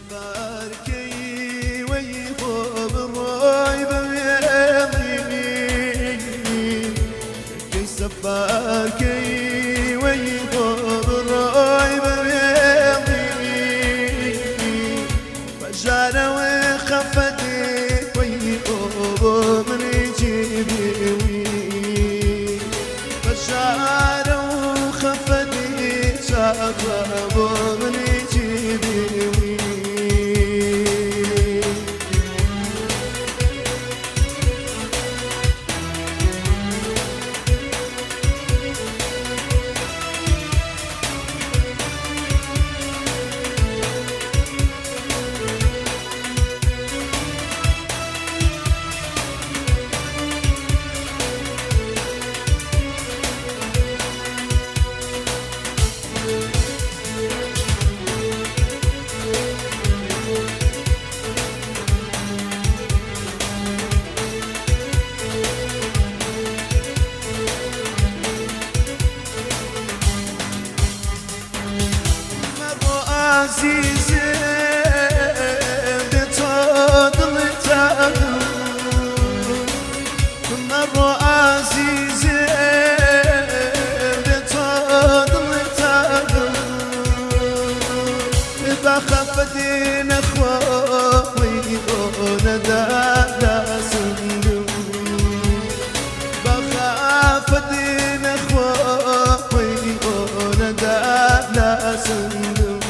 سفاركي ويخوب الراي بميامي كي سفاركي ويخوب الراي بميامي فجانا وخفتي ويخوب من جيبي فجانا وخفتي شاطب من جيبي عزيزي بتفضل تاخذ مرة عزيزي بتفضل تاخذ بخفتي نخوي وندى صندوق بخفتي نخوي وندى صندوق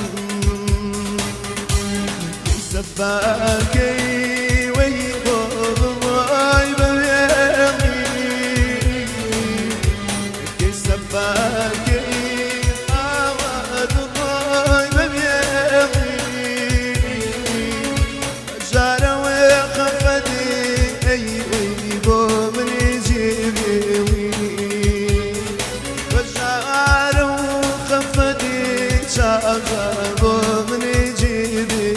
سفاكي ويخوب الراي بميامي كي سفاكي عواد الراي بميامي جارة وخفتي اي ويبو من جيبي وجارة وخفتي شاغبو من جيبي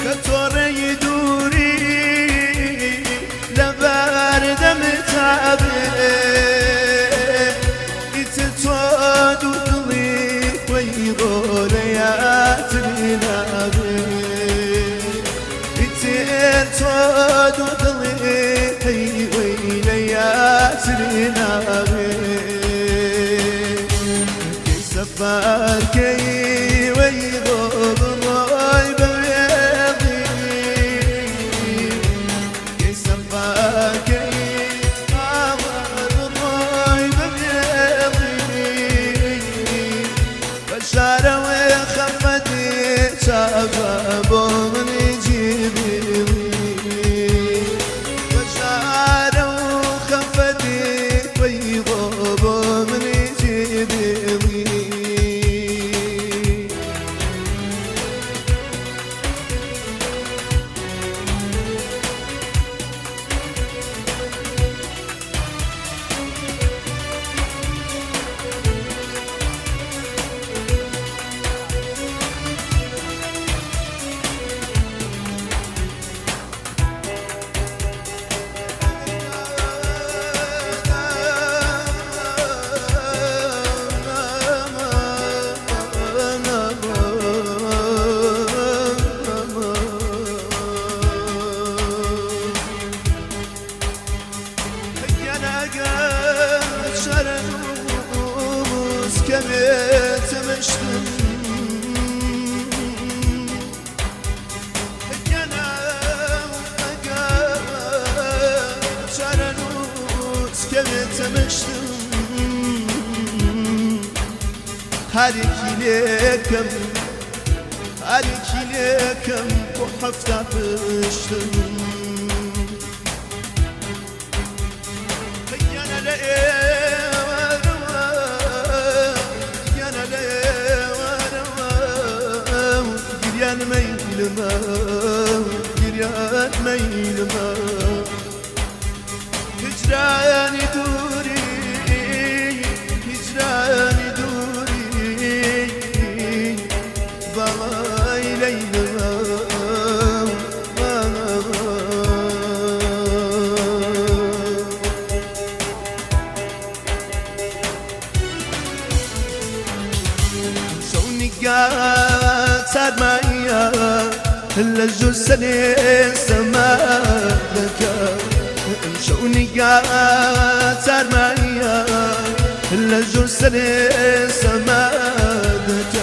كتوري دوري لبارد متعبي يتتواد وقلي ويضول يا تنابي يتتواد وقلي ويلي يا تنابي كي سفاركي ويضول الراي بميامي كي سفاكي عواد الراي بميامي فجارة وخفتي شاغبو من جيبي فجارة وخفتي ويغوبو من جيبي كبيت مشتم كنا وقا شرنوت كبيت مشتم هاريكي ليكم هاريكي ليكم وحفتة بشتم يانا جريان ميلما جريان ميلما هجراني دوري هجراني دوري باي ليلما صار معايا إلا الجوز سنين سمادك شوني قاعد صار معايا إلا الجوز سنين سمادك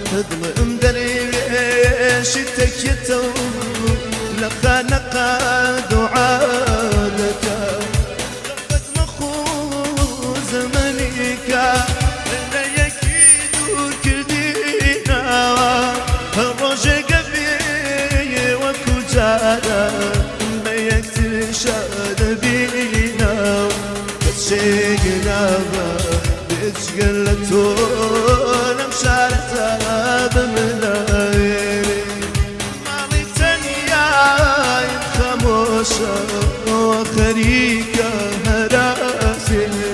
تضمن دريش تكيتو لخانق دعادك لقد مخوض زمنك ما يكتشاد بينا كتشيقنا بتشقلتونا مشارتها بملايين مالي تانية خموشة وخريكة هراسيني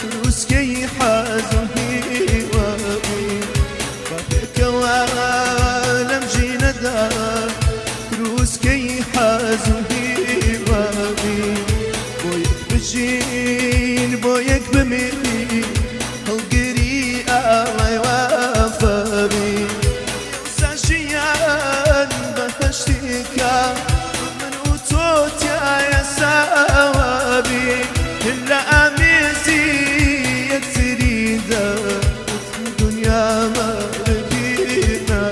كروسكي حازم هيوابي فاكك وعالم جينا دا كروسكي حازم هيوابي بويك بجين بويك بميلي هالقري الله يوافبي ساشيان بهشتكا من وتوت يا سوابي إلا أميسي يكسريدا الدنيا ما ربينا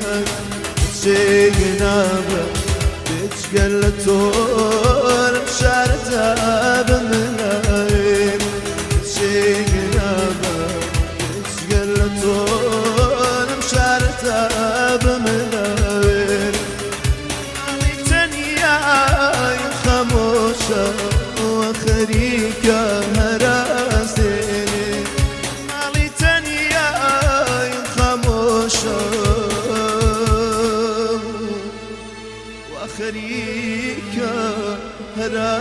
تشيقنا بتشقلتون مشارتها بملايين تشيقنا بتشقلتون مشارتها بملايين مالي تانية خموشة وخريكة هراسيني مالي تانية خموشة وخريكة هراسيني